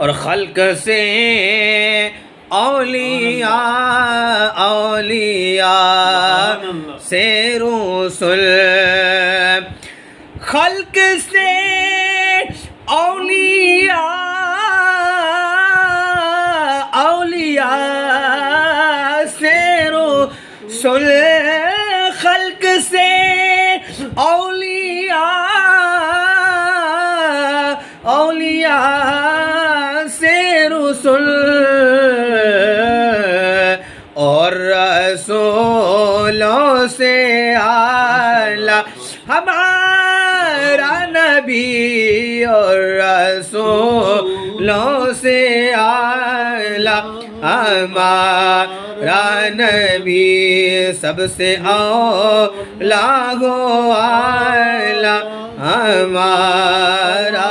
और खल्क से औलिया औलिया से रसूल, खल्क से औलिया औलिया से रसूल, खल्क से औलिया औलिया से रसूल, और रसूलों से आला हमारा नबी, और रसूलों से आला हमारा नबी, सबसे औला गो आला हमारा